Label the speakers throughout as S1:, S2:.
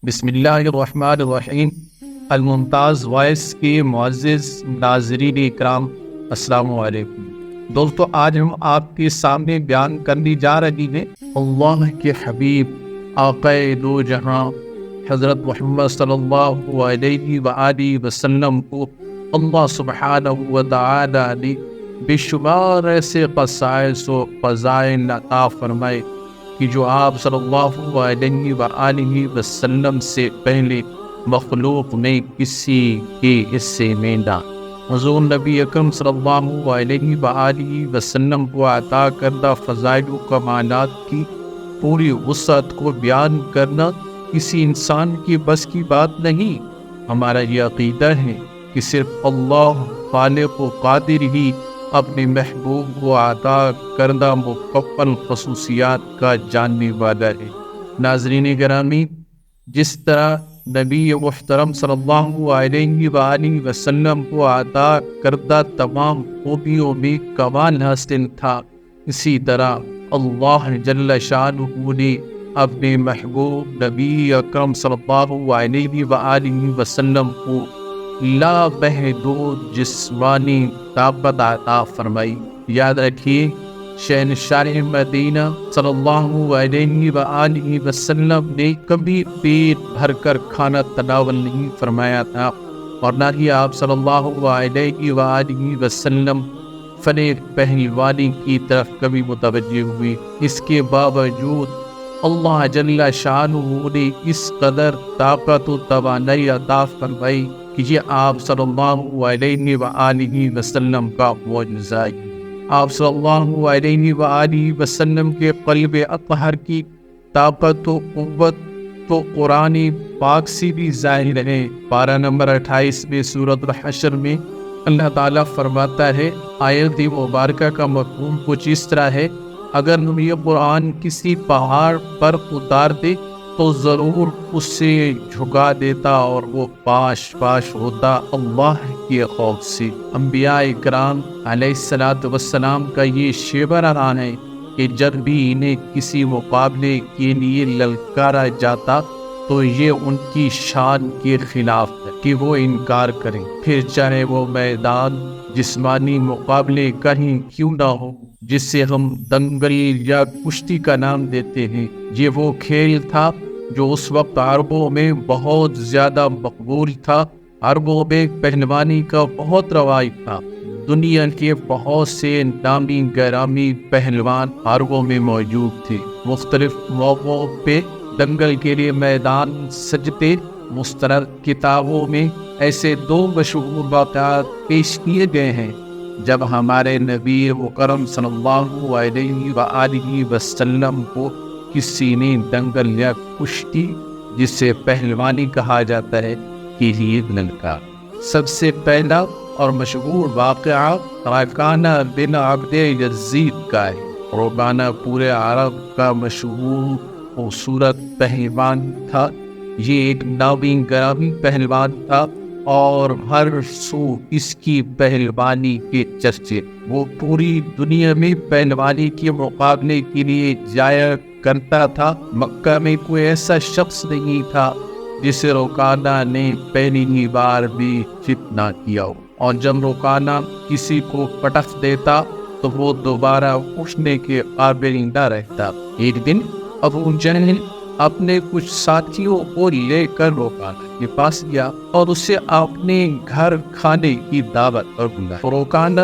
S1: بسم اللہ الرحمن الرحیم۔ الممتاز وائس کے معزز ناظرین اکرام، السلام علیکم۔ دوستو، آج ہم آپ کے سامنے بیان کرنے جا رہے ہیں اللہ کے حبیب آقا دو جہاں حضرت محمد صلی اللہ علیہ وآلہ وسلم کو اللہ سبحانہ وتعالی نے بے شمار ایسے خصائص و فضائل عطا فرمائے کہ جو آپ صلی اللہ علیہ وآلہ وسلم سے پہلے مخلوق میں کسی کے حصے میں نہ۔ حضور نبی اکرم صلی اللہ علیہ وآلہ وسلم کو عطا کردہ فضائل و کمالات کی پوری وسعت کو بیان کرنا کسی انسان کی بس کی بات نہیں۔ ہمارا یہ عقیدہ ہے کہ صرف اللہ خالق و قادر ہی اپنے محبوب کو عطا کردہ مکمل خصوصیات کا جاننے والا ہے۔ ناظرین گرامی، جس طرح نبی محترم صلی اللہ علیہ وآلہ وسلم کو عطا کردہ تمام خوبیوں میں کمال حاصل تھا، اسی طرح اللہ جل شانہ نے اپنے محبوب نبی اکرم صلی اللہ علیہ وآلہ وسلم کو لا محدود جسمانی طاقت عطا فرمائی۔ یاد رکھیے، شہنشاہ مدینہ صلی اللہ علیہ وآلہ وسلم نے کبھی پیٹ بھر کر کھانا تناول نہیں فرمایا تھا، اور نہ ہی آپ صلی اللہ علیہ وآلہ وسلم فن پہلوانی کی طرف کبھی متوجہ ہوئے۔ اس کے باوجود اللہ جل شانہ نے اس قدر طاقت و توانائی عطا فرمائی کہ یہ آپ صلی اللہ علیہ وآلہ وسلم کا معجزہ ہے۔ آپ صلی اللہ علیہ وآلہ وسلم کے قلب اطہر کی طاقت و قوت تو قرآن پاک سے بھی ظاہر ہے۔ پارہ نمبر 28 میں سورۃ الحشر میں اللہ تعالیٰ فرماتا ہے، آیت مبارکہ کا مفہوم کچھ اس طرح ہے، اگر ہم یہ قرآن کسی پہاڑ پر اتار دے تو ضرور اس سے جھکا دیتا اور وہ پاش پاش ہوتا اللہ کے خوف سے۔ انبیاء کرام علیہ السلام کا یہ شیبہ رہا ہے کہ جب بھی انہیں کسی مقابلے کے لیے للکارا جاتا تو یہ ان کی شان کے خلاف ہے کہ وہ انکار کریں، پھر چاہے وہ میدان جسمانی مقابلے کہیں کیوں نہ ہو، جس سے ہم دنگل یا کشتی کا نام دیتے ہیں۔ یہ وہ کھیل تھا جو اس وقت عربوں میں بہت زیادہ مقبول تھا۔ عربوں میں پہلوانی کا بہت رواج تھا۔ دنیا کے بہت سے نامی گرامی پہلوان عربوں میں موجود تھے۔ مختلف موقعوں پہ دنگل کے لیے میدان سجتے۔ مستند کتابوں میں ایسے دو مشہور واقعات پیش کیے گئے ہیں جب ہمارے نبی مکرم صلی اللہ علیہ وآلہ وسلم کو کسی نے دنگل یا کشتی، جس سے پہلوانی کہا جاتا ہے، کے لیے للکا۔ سب سے پہلا اور مشہور واقعہ رکانہ بن عبد یزید کا ہے۔ رکانہ پورے عرب کا مشہور خوبصورت پہلوان تھا۔ یہ ایک نامی گرامی پہلوان تھا اور ہر سو اس کی پہلوانی کے چرچے۔ وہ پوری دنیا میں پہلوانی کے مقابلے کے لیے جایا کرتا تھا۔ مکہ میں کوئی ایسا شخص نہیں تھا جسے رکانہ نے پہلی ہی بار بھی جیت نہ کیا ہو، اور جب رکانہ کسی کو پٹخ دیتا تو وہ دوبارہ اٹھنے کے قابل نہ رہتا۔ ایک دن ابو جہل اپنے کچھ ساتھیوں کو لے کر رکانہ کے پاس گیا اور اسے اپنے گھر کھانے کی دعوت پر بلایا۔ رکانہ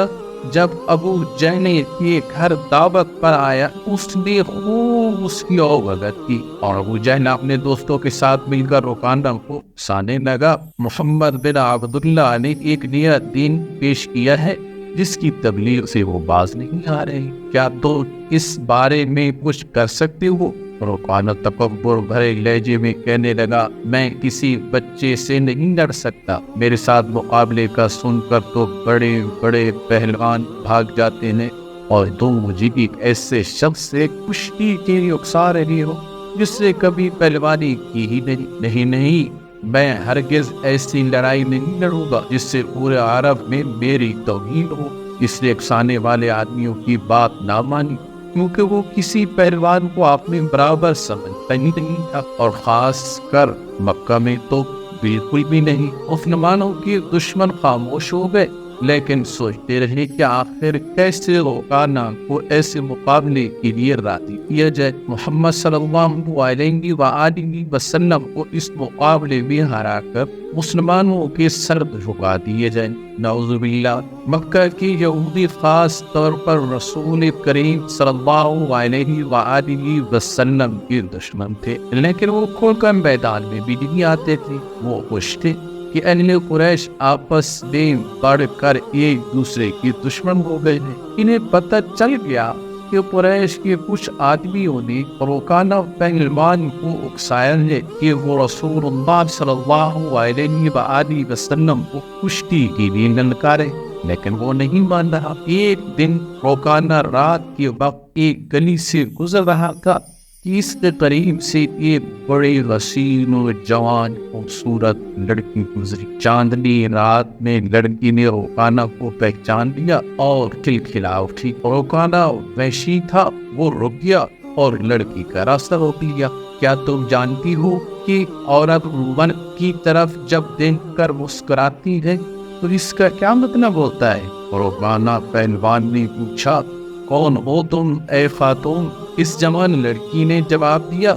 S1: جب ابو جہل کے گھر دعوت پر آیا، اس نے خوب اس کی عزت کی، اور ابو جہل اپنے دوستوں کے ساتھ مل کر رکانہ کو سانے لگا۔ محمد بن عبداللہ نے ایک نیا دین پیش کیا ہے جس کی تبلیغ سے وہ باز نہیں آ رہے، کیا تو اس بارے میں کچھ کر سکتے ہو؟ رکانہ تکبر بھرے لہجے میں کہنے لگا، میں کسی بچے سے نہیں لڑ سکتا۔ میرے ساتھ مقابلے کا سن کر تو بڑے بڑے پہلوان بھاگ جاتے ہیں، اور تم مجھے ایک ایسے شخص سے کشتی کے لیے اکسا رہے ہو جس سے کبھی پہلوانی کی ہی نہیں۔ میں ہرگز ایسی لڑائی نہیں لڑوں گا جس سے پورے عرب میں میری توہین ہو۔ اس نے اکسانے والے آدمیوں کی بات نہ مانی، کیونکہ وہ کسی پہلوان کو اپنے برابر سمجھتا ہی نہیں تھا، اور خاص کر مکہ میں تو بالکل بھی نہیں۔ مسلمانوں کے دشمن خاموش ہو گئے، لیکن سوچتے رہے کہ آخر کیسے روکانا کو ایسے مقابلے کے لیے راضی کیا جائے، محمد صلی اللہ علیہ وآلہ وسلم کو اس مقابلے میں ہرا کر مسلمانوں کے سر جھکا دیے جائیں۔ نعوذ باللہ، مکہ کے یہودی خاص طور پر رسول کریم صلی اللہ علیہ وآلہ وسلم کے دشمن تھے، لیکن وہ کھل کر میدان میں بھی نہیں آتے تھے۔ وہ خوش تھے کہ اہل قریش آپس میں بڑھ کر ایک دوسرے کے دشمن ہو گئے ہیں۔ انہیں پتہ چل گیا کہ قریش کے کچھ آدمیوں نے روکانہ پہلوان کو اکسایا ہے کہ وہ رسول اللہ صلی اللہ علیہ وآلہ وسلم کو کشتی کے لیے للکارے، لیکن وہ نہیں مان رہا۔ ایک دن روکانہ رات کے وقت ایک گلی سے گزر رہا تھا کہ اس کے قریب سے ایک بڑے حسین و جوان خوبصورت لڑکی گزری۔ چاندنی رات میں لڑکی نے روکانہ کو پہچان لیا اور کھلکھلا اٹھی۔ روکانہ وحشی تھا، وہ رک گیا اور لڑکی کا راستہ روک لیا۔ کیا تم جانتی ہو کہ عورت من کی طرف جب دیکھ کر مسکراتی ہے تو اس کا کیا مطلب ہوتا ہے؟ روکانہ پہلوان نے پوچھا، کون ہو تم اے خاتون؟ اس جوان لڑکی نے جواب دیا،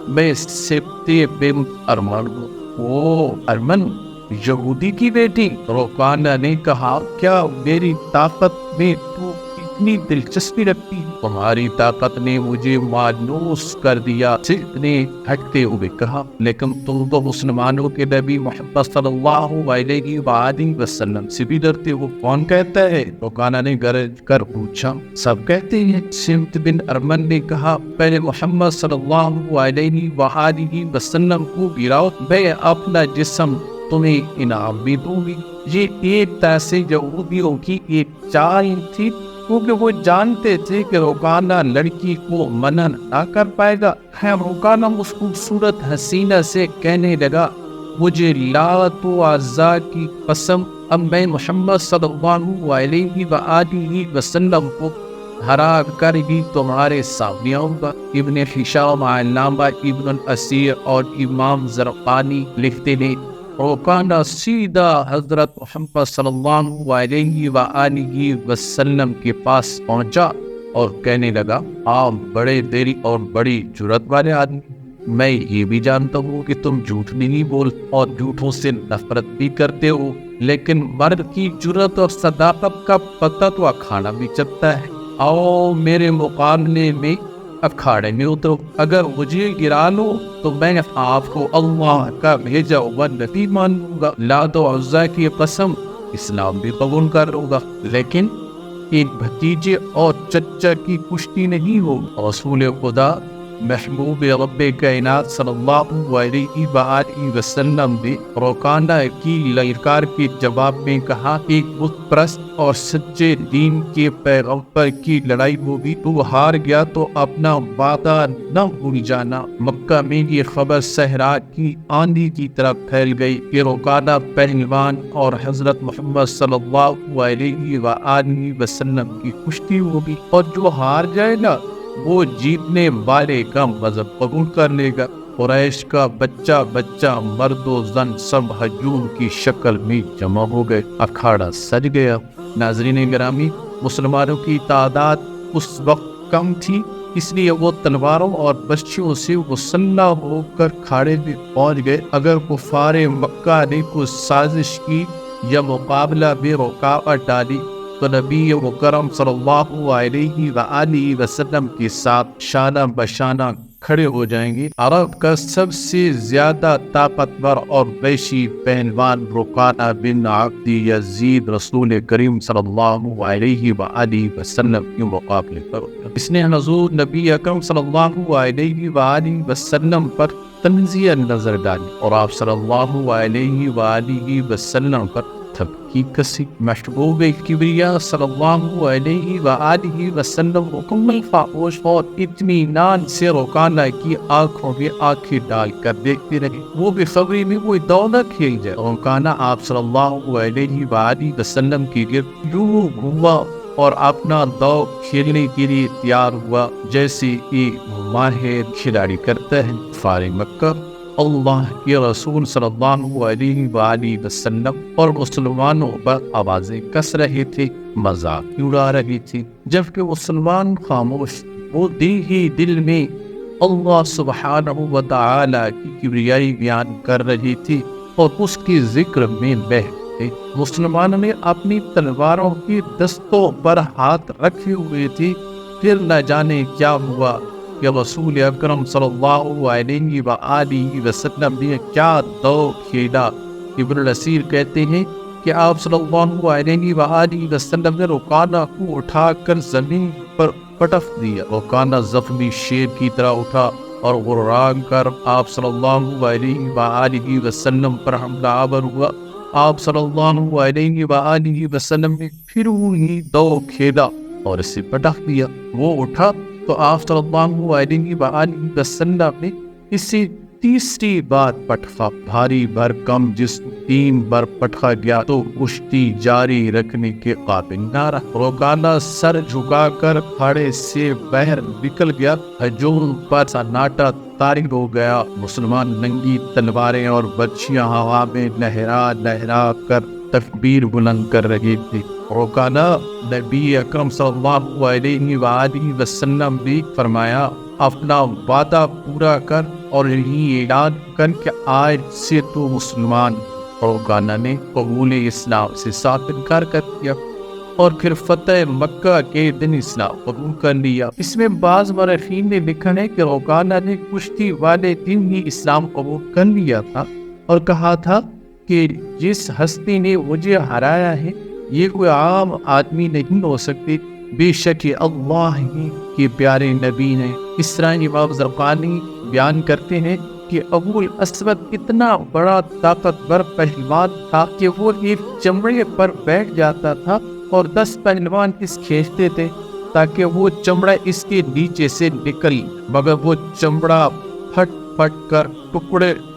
S1: میں سبط بنت ارمن ہوں۔ او ارمن، یہودی کی بیٹی؟ روکانہ نے کہا، کیا میری طاقت میں تو اتنی دلچسپی رکھتی؟ تمہاری طاقت نے مجھے مانوس کر دیا، صرف نے ہٹتے ہوئے کہا، لیکن تم تو مسلمانوں کے نبی محمد صلی اللہ علیہ وآلہ وسلم سے بھی ڈرتے ہو، کون کہتا ہے؟ روکانہ نے گرج کر پوچھا، سب کہتے ہیں۔ سمت بن ارمن نے کہا، پہلے محمد صلی اللہ علیہ وآلہ وسلم کو گراؤ، میں اپنا جسم تمہیں انعام بھی دوں گی۔ یہ ایک طرح سے یہودیوں کی ایک چال تھی، کیونکہ وہ جانتے تھے کہ روکانہ لڑکی کو منع نہ کر پائے گا۔ روکانہ اس خوبصورت حسینہ سے کہنے لگا، مجھے لات و عزا کی قسم، اب میں محمد صلی اللہ علیہ وآلہ وسلم کو ہرا کر ہی تمہارے سامنے آؤں گا۔ ابن ہشام، علامہ ابن الاسیر اور امام زرقانی لکھتے ہیں، روکانہ سیدھا حضرت محمد صلی اللہ علیہ وآلہ وسلم کے پاس پہنچا اور کہنے لگا، آپ بڑے دل اور بڑی جرأت والے آدمی، میں یہ بھی جانتا ہوں کہ تم جھوٹ نہیں بول اور جھوٹوں سے نفرت بھی کرتے ہو، لیکن مرد کی جرأت اور صداقت کا پتہ تو اکھاڑا میں چلتا ہے۔ آؤ میرے مقابلے میں اکھاڑے میں اترو، اگر مجھے گرا لو تو میں آپ کو اللہ کا بھیجا ہوا نبی مان لوں گا، لات و عزا کی قسم اسلام بھی قبول کر لوں گا، لیکن ایک بھتیجے اور چچا کی کشتی نہیں ہو۔ رسول خدا محبوب رب کائنات صلی اللہ علیہ وآلہ وسلم نے روکانہ کی للکار کے جواب میں کہا، ایک بت پرست اور سچے دین کے پیغمبر کی لڑائی ہوگی، تو ہار گیا تو اپنا وعدہ نہ بھول جانا۔ مکہ میں یہ خبر صحرا کی آندھی کی طرف پھیل گئی کہ روکانہ پہلوان اور حضرت محمد صلی اللہ علیہ وآلہ وسلم کی کشتی ہوگی، اور جو ہار جائے گا وہ جیتنے والے کا مذہب قبول کر لے گا۔ قریش کا بچہ بچہ، مرد و زن سب ہجوم کی شکل میں جمع ہو گئے، اکھاڑا سج گیا۔ ناظرین گرامی، مسلمانوں کی تعداد اس وقت کم تھی، اس لیے وہ تلواروں اور بچیوں سے مسلح ہو کر کھاڑے میں پہنچ گئے۔ اگر کفار مکہ نے کوئی سازش کی یا مقابلہ میں رکاوٹ ڈالی تو نبی مکرم صلی اللہ علیہ وآلہ وسلم کے ساتھ شانہ بشانہ کھڑے ہو جائیں گے۔ عرب کا سب سے زیادہ طاقتور اور وحشی پہلوان روکانہ بن عبد یزید رسول کریم صلی اللہ علیہ وآلہ وسلم کے مقابلے پر اس نے حضور نبی اکرم صلی اللہ علیہ وآلہ وسلم پر تنزیہ نظر ڈالی اور آپ صلی اللہ علیہ وآلہ وسلم پر تھپکی کسی۔ محبوب کبریا صلی اللہ علیہ وآلہ وسلم مکمل خاموش اور اطمینان سے روکانہ کی آنکھوں میں آنکھیں ڈال کر دیکھتے رہے، وہ بے خبری میں کوئی دو نہ کھیل جائے۔ روکانہ آپ صلی اللہ علیہ وآلہ وسلم کی گرد یوں گھوما اور اپنا دو کھیلنے کے لیے تیار ہوا جیسے ایک ماہر کھلاڑی کرتا ہے۔ فارغ مکہ اللہ کے رسول صلی اللہ علیہ وآلہ وسلم اور مسلمانوں پر آوازیں کس رہے تھے، مذاق اڑا رہے تھے، جبکہ مسلمان خاموش، وہ دل میں اللہ سبحانہ و تعالی کی کبریائی بیان کر رہی تھی اور اس کی ذکر میں بہہ تھے۔ مسلمانوں نے اپنی تلواروں کی دستوں پر ہاتھ رکھے ہوئے تھے، پھر نہ جانے کیا ہوا کہ رسول اکرم صلی اللہ علیہ وآلہ وسلم نے کیا دو کھیلا۔ ابن الاسیر کہتے ہیں کہ آپ صلی اللہ علیہ وآلہ وسلم نے رکانہ کو اٹھا کر زمین پر پٹک دیا۔ رکانہ زخمی شیر کی طرح اٹھا اور غرام کر آپ صلی اللہ علیہ وآلہ وسلم پر حملہ آور ہوا۔ آپ صلی اللہ علیہ وآلہ وسلم نے پھر وہی دو کھیلا اور اسے پٹک دیا۔ وہ اٹھا تو آپ صلی اللہ علیہ وآلہ وسلم نے اسے تیسری بار پٹخا۔ بھاری بھرکم جسم 3 بار پٹخا گیا تو کشتی جاری رکھنے کے قابل نہ رہا۔ رکانہ سر جھکا کر کھڑے سے باہر نکل گیا۔ ہجوم پر سناٹا طاری ہو گیا۔ مسلمان ننگی تلواریں اور برچھیاں ہوا میں لہرا کر تکبیر بلند کر رہے تھے۔ رکانہ نبی اکرم صلی اللہ علیہ وآلہ وسلم نے فرمایا، اپنا وعدہ پورا کر اور یہی اعلان کر کہ آج سے تو مسلمان۔ رکانہ نے قبول اسلام سے صاف انکار کر دیا اور پھر فتح مکہ کے دن اسلام قبول کر لیا۔ اس میں بعض مورخین نے لکھا ہے کہ رکانہ نے کشتی والے دن ہی اسلام قبول کر لیا تھا اور کہا تھا کہ جس ہستی نے مجھے ہرایا ہے یہ کوئی عام آدمی نہیں ہو سکتی، بے شک یہ اللہ ہی کے پیارے نبی ہیں۔ اس طرح امام زرقانی بیان کرتے ہیں کہ ابو الاسود اتنا بڑا طاقتور پہلوان تھا کہ وہ ایک چمڑے پر بیٹھ جاتا تھا اور 10 پہلوان اس کھینچتے تھے تاکہ وہ چمڑا اس کے نیچے سے نکل، مگر وہ چمڑا پھٹ کر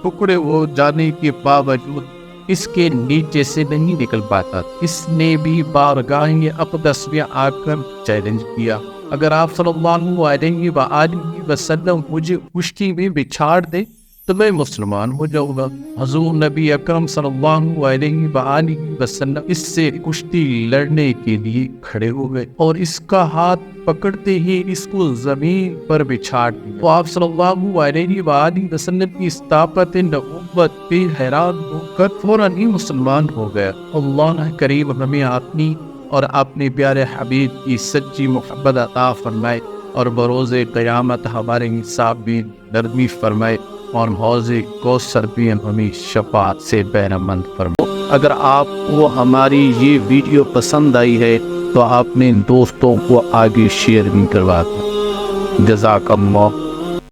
S1: ٹکڑے ہو جانے کے باوجود اس کے نیچے سے نہیں نکل پاتا۔ اس نے بھی بارگاہ اقدس میں آ کر چیلنج کیا، اگر آپ صلی اللہ علیہ وآلہ وسلم مجھے کشتی میں بچھاڑ دے تو میں مسلمان ہو جاؤں گا۔ حضور نبی اکرم صلی اللہ علیہ وآلہ وسلم اس سے کشتی لڑنے کے لیے کھڑے ہو گئے اور اس کا ہاتھ پکڑتے ہی اس کو زمین پر بچھاڑ دیا۔ تو آپ صلی اللہ علیہ وآلہ وسلم کی اس طاقت نبوت پہ حیران ہو کر فوراً ہی مسلمان ہو گیا۔ اللہ کریم ہمیں اپنی اور اپنے پیارے حبیب کی سچی محبت عطا فرمائے اور بروز قیامت ہمارے حساب بھی نرمی فرمائے اور حوض کوثر بھی ہمیں شفاعت سے بہرہ مند فرمائے۔ اگر آپ کو ہماری یہ ویڈیو پسند آئی ہے تو آپ نے دوستوں کو آگے شیئر بھی کروا دیں۔ جزاک اللہ۔